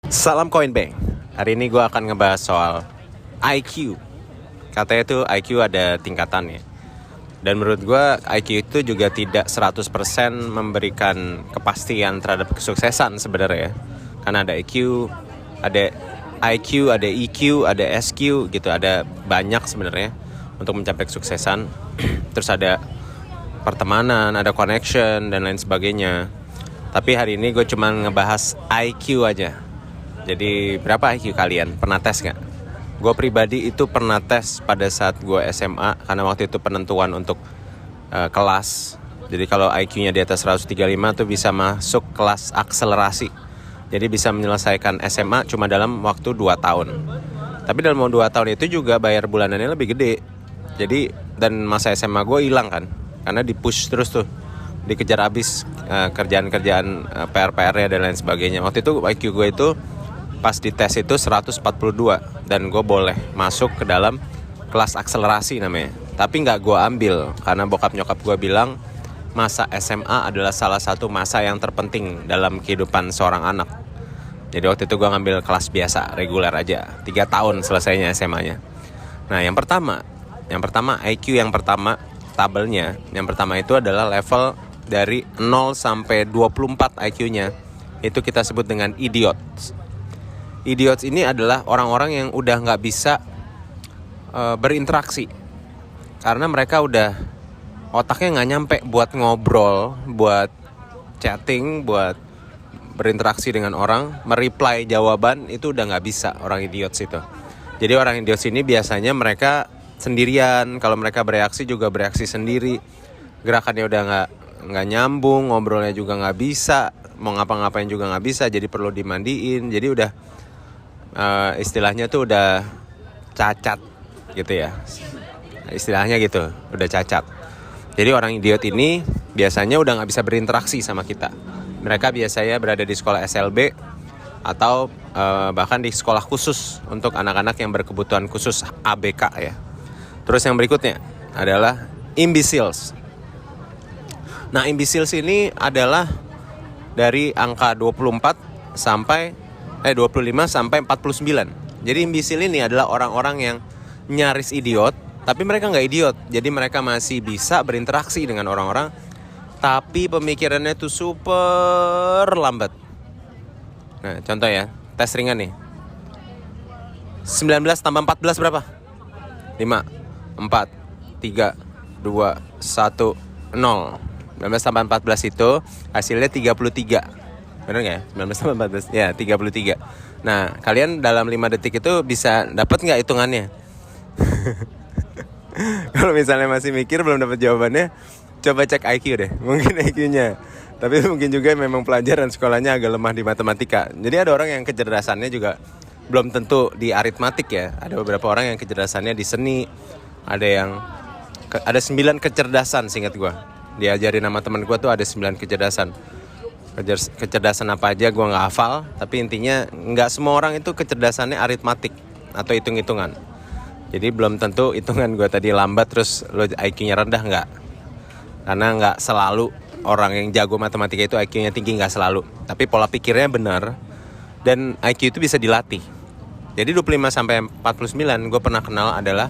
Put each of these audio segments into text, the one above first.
Salam Coin Bank. Hari ini gue akan ngebahas soal IQ. Katanya tuh IQ ada tingkatannya. Dan menurut gue IQ itu juga tidak 100% memberikan kepastian terhadap kesuksesan sebenarnya. Karena ada IQ, ada EQ, ada SQ gitu. Ada banyak sebenarnya untuk mencapai kesuksesan. Terus ada pertemanan, ada connection dan lain sebagainya. Tapi hari ini gue cuma ngebahas IQ aja. Jadi berapa IQ kalian? Pernah tes gak? Gue pribadi itu pernah tes pada saat gue SMA. Karena waktu itu penentuan untuk kelas. Jadi kalau IQ-nya di atas 135 tuh bisa masuk kelas akselerasi. Jadi bisa menyelesaikan SMA cuma dalam waktu 2 tahun. Tapi dalam 2 tahun itu juga bayar bulanannya lebih gede. Jadi dan masa SMA gue hilang kan. Karena di-push terus tuh, dikejar habis kerjaan-kerjaan PR-PR-nya dan lain sebagainya. Waktu itu IQ gue itu pas di tes itu 142 dan gue boleh masuk ke dalam kelas akselerasi namanya. Tapi nggak gue ambil karena bokap nyokap gue bilang masa SMA adalah salah satu masa yang terpenting dalam kehidupan seorang anak. Jadi waktu itu gue ngambil kelas biasa, reguler aja, 3 tahun selesainya SMA-nya. Nah yang pertama IQ yang pertama, tabelnya yang pertama itu adalah level dari 0 sampai 24 IQ-nya. Itu kita sebut dengan idiots. Idiots ini adalah orang-orang yang udah gak bisa berinteraksi. Karena mereka udah otaknya gak nyampe buat ngobrol, buat chatting, buat berinteraksi dengan orang, mereply jawaban, itu udah gak bisa orang idiots itu. Jadi orang idiots ini biasanya mereka sendirian. Kalau mereka bereaksi juga bereaksi sendiri. Gerakannya udah nggak nyambung, ngobrolnya juga nggak bisa, mau ngapa-ngapain juga nggak bisa. Jadi perlu dimandiin. Jadi udah istilahnya tuh udah cacat gitu ya. Istilahnya gitu, udah cacat. Jadi orang idiot ini biasanya udah nggak bisa berinteraksi sama kita. Mereka biasanya berada di sekolah SLB atau bahkan di sekolah khusus untuk anak-anak yang berkebutuhan khusus ABK ya. Terus yang berikutnya adalah imbeciles. Nah, imbeciles ini adalah dari angka 25 sampai 49. Jadi imbecile ini adalah orang-orang yang nyaris idiot, tapi mereka nggak idiot. Jadi mereka masih bisa berinteraksi dengan orang-orang, tapi pemikirannya tuh super lambat. Nah, contoh ya, tes ringan nih. 19 tambah 14 berapa? 5, 4, 3, 2, 1, 0. 19 tambah 14 itu hasilnya 33. Bener gak ya? 19 tambah 14, ya 33. Nah, kalian dalam 5 detik itu bisa dapat gak hitungannya? Kalau misalnya masih mikir belum dapat jawabannya, coba cek IQ deh. Mungkin IQ-nya. Tapi mungkin juga memang pelajaran sekolahnya agak lemah di matematika. Jadi ada orang yang kecerdasannya juga belum tentu di aritmatik ya. Ada beberapa orang yang kecerdasannya di seni. Ada 9 kecerdasan seingat gue. Diajarin sama teman gue tuh ada 9 kecerdasan. Kecerdasan apa aja gue gak hafal. Tapi intinya gak semua orang itu kecerdasannya aritmatik atau hitung-hitungan. Jadi belum tentu hitungan gue tadi lambat terus lo IQ-nya rendah, gak. Karena gak selalu orang yang jago matematika itu IQ-nya tinggi, gak selalu. Tapi pola pikirnya benar. Dan IQ itu bisa dilatih. Jadi 25 sampai 49 gue pernah kenal adalah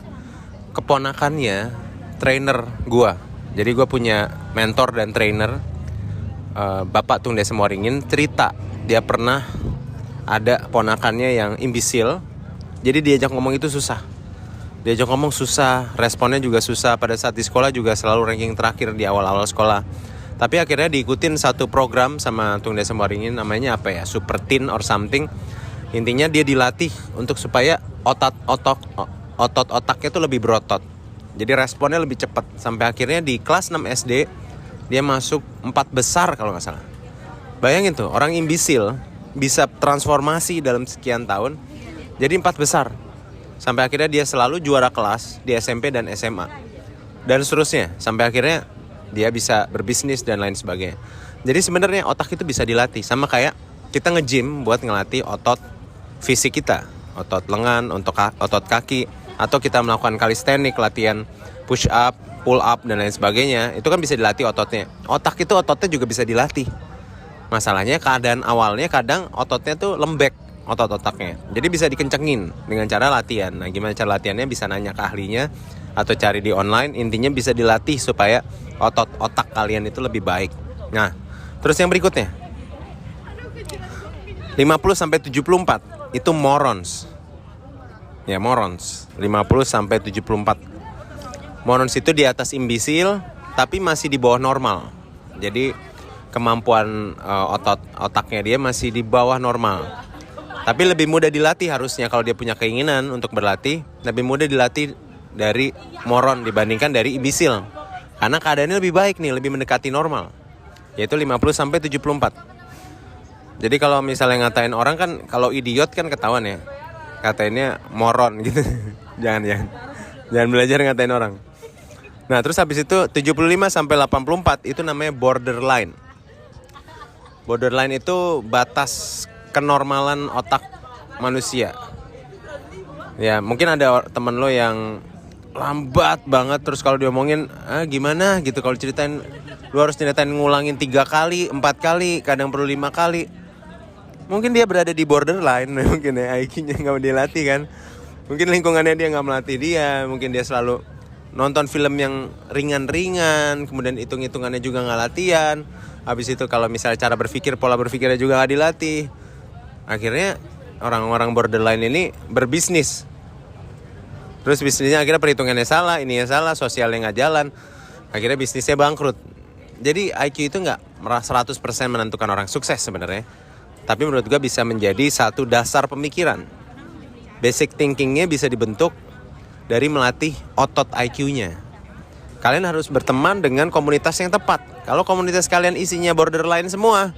keponakannya trainer gue. Jadi gue punya mentor dan trainer, Bapak Tung Desa Moringin, cerita dia pernah ada ponakannya yang imbecile. Jadi diajak ngomong itu susah. Diajak ngomong susah, responnya juga susah. Pada saat di sekolah juga selalu ranking terakhir di awal-awal sekolah. Tapi akhirnya diikutin satu program sama Tung Desa Moringin, namanya apa ya, Super Teen or something. Intinya dia dilatih untuk supaya otot otaknya tuh lebih berotot. Jadi responnya lebih cepat. Sampai akhirnya di kelas 6 SD dia masuk 4 besar kalau gak salah. Bayangin tuh, orang imbecile bisa transformasi dalam sekian tahun jadi 4 besar. Sampai akhirnya dia selalu juara kelas di SMP dan SMA. Dan seterusnya. Sampai akhirnya dia bisa berbisnis dan lain sebagainya. Jadi sebenarnya otak itu bisa dilatih. Sama kayak kita nge-gym buat ngelatih otot fisik kita. Otot lengan, otot kaki. Atau kita melakukan calisthenics, latihan push up, pull up, dan lain sebagainya. Itu kan bisa dilatih ototnya. Otak itu ototnya juga bisa dilatih. Masalahnya keadaan awalnya kadang ototnya tuh lembek. otot otaknya. Jadi bisa dikencengin dengan cara latihan. Nah, gimana cara latihannya? Bisa nanya ke ahlinya atau cari di online. Intinya bisa dilatih supaya otot otak kalian itu lebih baik. Nah, terus yang berikutnya 50-74 itu morons. Ya, morons. 50-74. Morons itu di atas imbisil tapi masih di bawah normal. Jadi kemampuan otot otaknya dia masih di bawah normal. Tapi lebih mudah dilatih harusnya kalau dia punya keinginan untuk berlatih, lebih mudah dilatih dari moron dibandingkan dari imbisil. Karena keadaannya lebih baik nih, lebih mendekati normal. Yaitu 50-74. Jadi kalau misalnya ngatain orang kan, kalau idiot kan ketahuan ya. Katanya moron gitu. Jangan belajar ngatain orang. Nah, terus habis itu 75-84 itu namanya borderline. Borderline itu batas kenormalan otak manusia. Ya, mungkin ada temen lo yang lambat banget, terus kalau diomongin gimana gitu, kalau ceritain lo harus ceritain ngulangin 3 kali, 4 kali, kadang perlu 5 kali. Mungkin dia berada di borderline, mungkin ya IQ-nya gak dilatih kan. Mungkin lingkungannya dia gak melatih dia, mungkin dia selalu nonton film yang ringan-ringan, kemudian hitung-hitungannya juga gak latihan. Habis itu kalau misalnya cara berpikir, pola berpikirnya juga gak dilatih. Akhirnya orang-orang borderline ini berbisnis. Terus bisnisnya akhirnya perhitungannya salah, ininya salah, sosialnya gak jalan. Akhirnya bisnisnya bangkrut. Jadi IQ itu gak 100% menentukan orang sukses sebenarnya. Tapi menurut gue bisa menjadi satu dasar pemikiran. Basic thinkingnya bisa dibentuk dari melatih otot IQ-nya. Kalian harus berteman dengan komunitas yang tepat. Kalau komunitas kalian isinya borderline semua,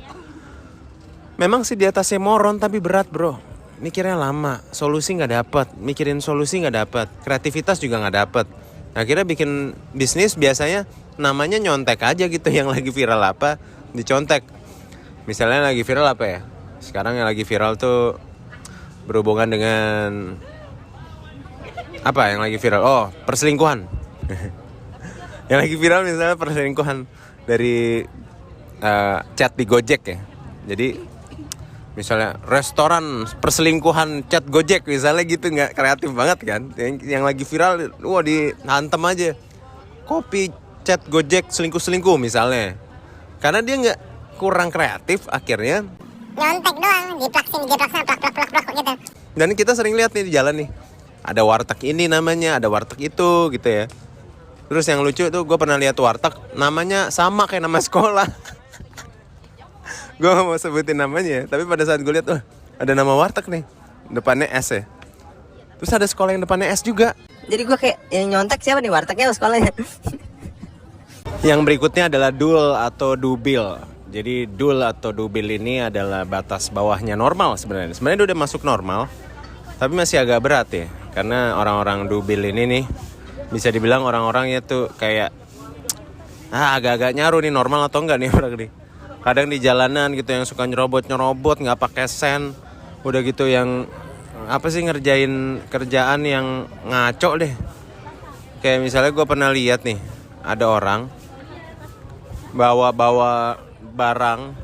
memang sih di atasnya moron tapi berat bro. Mikirnya lama, solusi gak dapet. Mikirin solusi gak dapet, kreativitas juga gak dapet. Akhirnya bikin bisnis biasanya namanya nyontek aja gitu. Yang lagi viral apa, dicontek. Misalnya lagi viral apa ya? Sekarang yang lagi viral tuh berhubungan dengan apa yang lagi viral? Oh, perselingkuhan. Yang lagi viral misalnya perselingkuhan dari chat di Gojek ya. Jadi misalnya restoran perselingkuhan chat Gojek misalnya gitu, nggak kreatif banget kan? Yang lagi viral, wah dihantem aja. Kopi chat Gojek selingkuh misalnya. Karena dia nggak, kurang kreatif, akhirnya nyontek doang, diplaksin plak gitu. Dan kita sering lihat nih di jalan nih, ada warteg ini namanya, ada warteg itu gitu ya. Terus yang lucu tuh gue pernah lihat warteg namanya sama kayak nama sekolah. Gue gak mau sebutin namanya, tapi pada saat gue lihat ada nama warteg nih, depannya S ya. Terus ada sekolah yang depannya S juga. Jadi gue kayak yang nyontek siapa nih, wartegnya atau sekolahnya? Yang berikutnya adalah dul atau dubil. Jadi dul atau dubil ini adalah batas bawahnya normal sebenarnya. Sebenarnya udah masuk normal, tapi masih agak berat ya. Karena orang-orang dubil ini nih, bisa dibilang orang-orangnya tuh kayak agak-agak nyaru nih, normal atau enggak nih orang nih. Kadang di jalanan gitu yang suka nyerobot nggak pakai sen. Udah gitu yang apa sih, ngerjain kerjaan yang ngaco deh. Kayak misalnya gue pernah lihat nih, ada orang bawa barang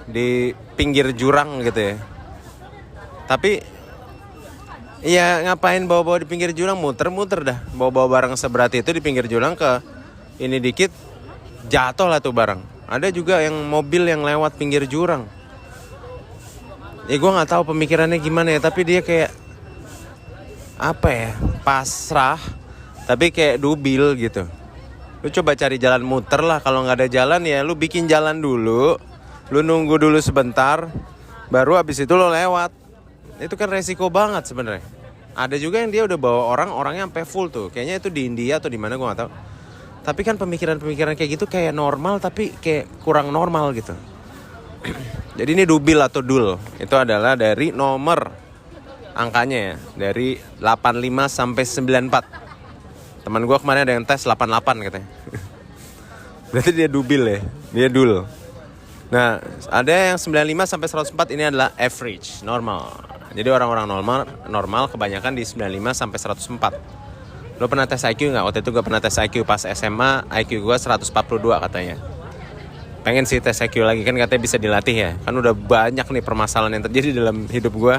di pinggir jurang gitu ya. Tapi ya ngapain bawa-bawa di pinggir jurang, muter-muter dah. Bawa-bawa barang seberat itu di pinggir jurang, ke ini dikit jatuh lah tuh barang. Ada juga yang mobil yang lewat pinggir jurang. Ya gue gak tahu pemikirannya gimana ya, tapi dia kayak apa ya, pasrah tapi kayak dubil gitu. Lu coba cari jalan muter lah. Kalau gak ada jalan ya lu bikin jalan dulu, lu nunggu dulu sebentar, baru abis itu lu lewat. Itu kan resiko banget sebenarnya. Ada juga yang dia udah bawa orangnya sampai full tuh. Kayaknya itu di India atau di mana gue gak tahu. Tapi kan pemikiran-pemikiran kayak gitu kayak normal tapi kayak kurang normal gitu. Jadi ini dubil atau dul. Itu adalah dari nomor angkanya ya, dari 85 sampai 94. Teman gue kemarin ada yang tes 88 katanya. Berarti dia dubil ya, dia dul. Nah, ada yang 95 sampai 104, ini adalah average, normal. Jadi orang-orang normal kebanyakan di 95 sampai 104. Lo pernah tes IQ nggak? Waktu itu gue pernah tes IQ pas SMA, IQ gue 142 katanya. pengen sih tes IQ lagi, kan katanya bisa dilatih ya. Kan udah banyak nih permasalahan yang terjadi dalam hidup gue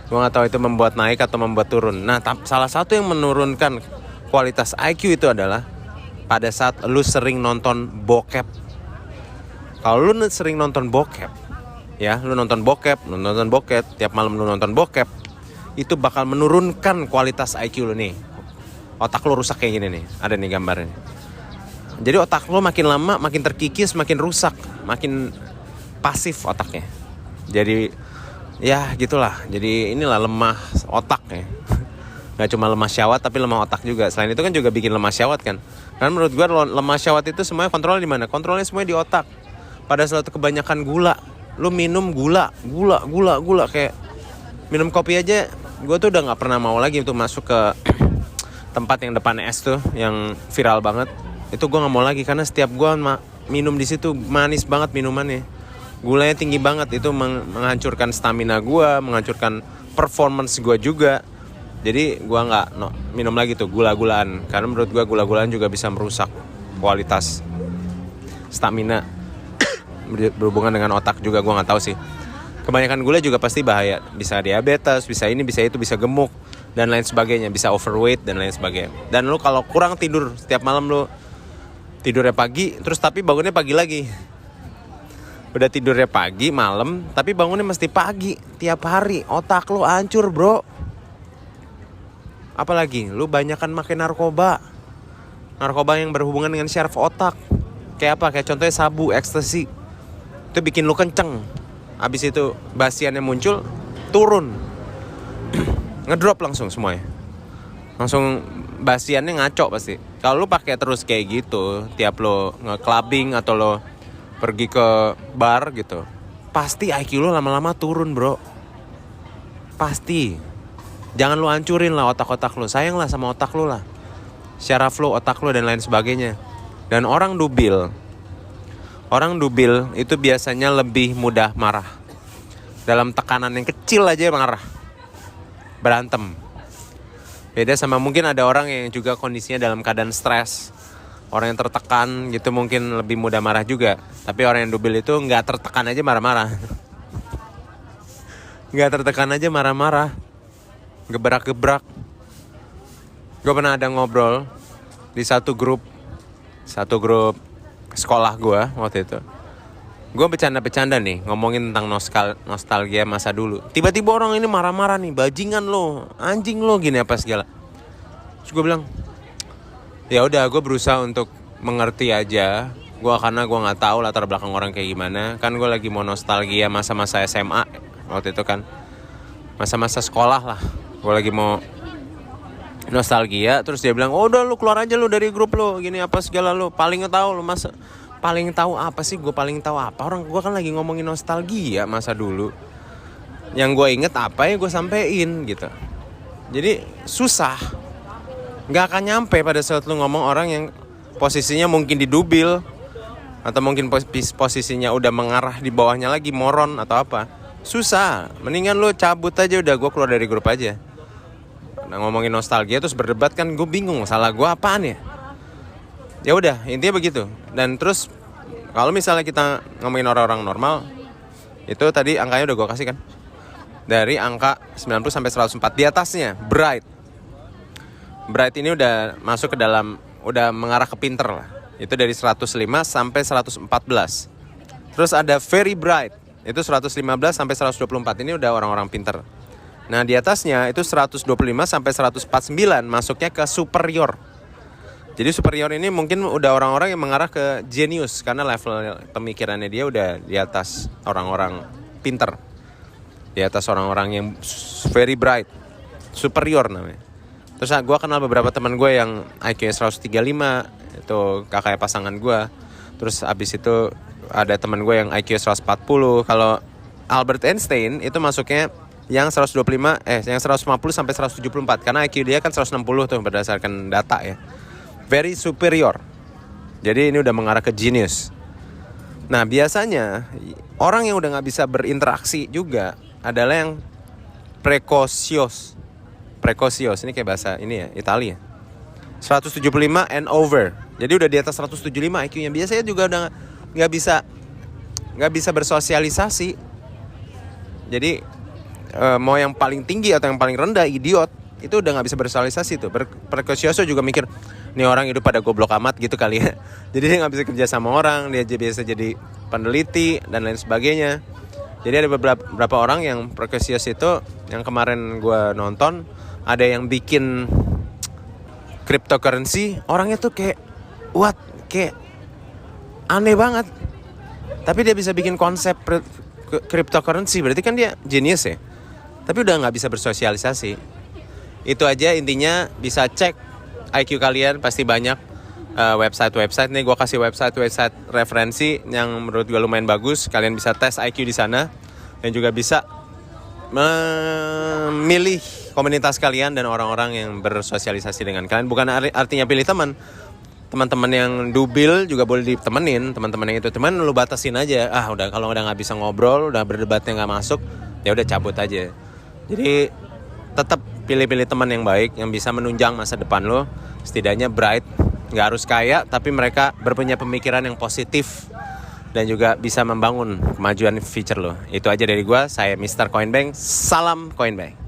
nggak tahu itu membuat naik atau membuat turun. Nah, salah satu yang menurunkan kualitas IQ itu adalah pada saat lu sering nonton bokep. Kalau lu sering nonton bokep, ya, lu nonton bokep, tiap malam lu nonton bokep, itu bakal menurunkan kualitas IQ lu nih. Otak lu rusak kayak gini nih, ada nih gambarnya. Jadi otak lu makin lama makin terkikis, makin rusak, makin pasif otaknya. Jadi ya gitulah, jadi inilah lemah otak ya. Gak cuma lemah syahwat tapi lemah otak juga. Selain itu kan juga bikin lemah syahwat kan. Karena menurut gue lemah syahwat itu semuanya kontrolnya di mana? Kontrolnya semuanya di otak. Pada saat kebanyakan gula, lu minum gula kayak minum kopi aja, gue tuh udah gak pernah mau lagi untuk masuk ke tempat yang depan es tuh yang viral banget. Itu gue gak mau lagi karena setiap gue minum di situ manis banget minumannya. Gulanya tinggi banget, itu menghancurkan stamina gue, menghancurkan performance gue juga. Jadi gue nggak minum lagi tuh gula-gulaan, karena menurut gue gula-gulaan juga bisa merusak kualitas stamina. Berhubungan dengan otak juga gue nggak tahu sih. Kebanyakan gula juga pasti bahaya, bisa diabetes, bisa ini, bisa itu, bisa gemuk dan lain sebagainya, bisa overweight dan lain sebagainya. Dan lu kalau kurang tidur setiap malam, lu tidurnya pagi terus tapi bangunnya pagi lagi. Udah tidurnya pagi malam tapi bangunnya mesti pagi tiap hari, otak lu hancur bro. Apalagi lu banyakan makan narkoba yang berhubungan dengan syaraf otak. Kayak apa? Kayak contohnya sabu, ekstasi. Itu bikin lu kenceng. Abis itu basiannya muncul, turun. Ngedrop langsung semuanya. Langsung basiannya ngaco pasti. Kalau lu pakai terus kayak gitu, tiap lo nge-clubbing atau lo pergi ke bar gitu, pasti IQ lo lama-lama turun bro. Pasti. Jangan lo hancurin lah otak-otak lo. Sayang lah sama otak lo lah, syaraf lo, otak lo dan lain sebagainya. Dan orang dubil itu biasanya lebih mudah marah. Dalam tekanan yang kecil aja marah, berantem. Beda sama mungkin ada orang yang juga kondisinya dalam keadaan stres, orang yang tertekan gitu mungkin lebih mudah marah juga. Tapi orang yang dubil itu gak tertekan aja marah-marah. Gak tertekan aja marah-marah, gebrak-gebrak. Gue pernah ada ngobrol di satu grup sekolah gue waktu itu. Gue bercanda-bercanda nih, ngomongin tentang nostalgia masa dulu. Tiba-tiba orang ini marah-marah nih, bajingan lo, anjing lo, gini apa segala. Terus gue bilang, ya udah, gue berusaha untuk mengerti aja. Karena gue nggak tahu latar belakang orang kayak gimana. Kan gue lagi mau nostalgia masa-masa SMA waktu itu kan, masa-masa sekolah lah. Gue lagi mau nostalgia. Terus dia bilang, oh udah lu keluar aja lu dari grup lu, gini apa segala lu. Paling tahu lu masa. Paling tahu apa sih? Gue paling tahu apa? Orang gue kan lagi ngomongin nostalgia masa dulu. Yang gue inget apa ya gue sampein gitu. Jadi susah. Gak akan nyampe pada saat lu ngomong orang yang posisinya mungkin di dubil, atau mungkin posisinya udah mengarah di bawahnya lagi, moron atau apa. Susah. Mendingan lu cabut aja udah, gue keluar dari grup aja. Nah, ngomongin nostalgia terus berdebat kan gue bingung. Salah gue apaan ya? Ya udah, intinya begitu. Dan terus kalau misalnya kita ngomongin orang-orang normal, itu tadi angkanya udah gue kasih kan. Dari angka 90 sampai 104 di atasnya bright. Bright ini udah masuk ke dalam, udah mengarah ke pinter lah. Itu dari 105 sampai 114. Terus ada very bright, itu 115 sampai 124. Ini udah orang-orang pinter. Nah, di atasnya itu 125 sampai 149 masuknya ke superior. Jadi superior ini mungkin udah orang-orang yang mengarah ke genius, karena level pemikirannya dia udah di atas orang-orang pinter, di atas orang-orang yang very bright, superior namanya. Terus gue kenal beberapa teman gue yang IQ-nya 135, itu kakak pasangan gue. Terus abis itu ada teman gue yang IQ 140. Kalau Albert Einstein itu masuknya yang 125, yang 150 sampai 174, karena IQ dia kan 160 tuh berdasarkan data ya. Very superior. Jadi ini udah mengarah ke genius. Nah, biasanya orang yang udah gak bisa berinteraksi juga adalah yang precocious. Precocious ini kayak bahasa ini ya, Italia. 175 and over. Jadi udah di atas 175 IQ-nya. Biasanya juga udah gak bisa nggak bisa bersosialisasi. Jadi mau yang paling tinggi atau yang paling rendah idiot itu udah nggak bisa bersosialisasi tuh. Perkusioso juga mikir nih orang hidup pada goblok amat gitu kali ya. Jadi dia nggak bisa kerja sama orang, dia biasa jadi peneliti dan lain sebagainya. Jadi ada beberapa orang yang perkusios itu yang kemarin gue nonton, ada yang bikin cryptocurrency, orangnya tuh kayak kayak aneh banget. Tapi dia bisa bikin konsep cryptocurrency, berarti kan dia genius ya. Tapi udah nggak bisa bersosialisasi. Itu aja intinya, bisa cek IQ kalian, pasti banyak website nih. Gue kasih website referensi yang menurut gue lumayan bagus. Kalian bisa tes IQ di sana dan juga bisa memilih komunitas kalian dan orang-orang yang bersosialisasi dengan kalian. Bukan artinya pilih teman-teman yang dubil juga boleh ditemenin. Teman-teman yang itu teman lu batasin aja. Udah kalau udah nggak bisa ngobrol, udah berdebatnya nggak masuk, ya udah cabut aja. Jadi tetap pilih-pilih teman yang baik, yang bisa menunjang masa depan lo. Setidaknya bright, nggak harus kaya, tapi mereka berpunya pemikiran yang positif dan juga bisa membangun kemajuan future lo. Itu aja dari gua. Saya Mr. Coinbank. Salam Coinbank.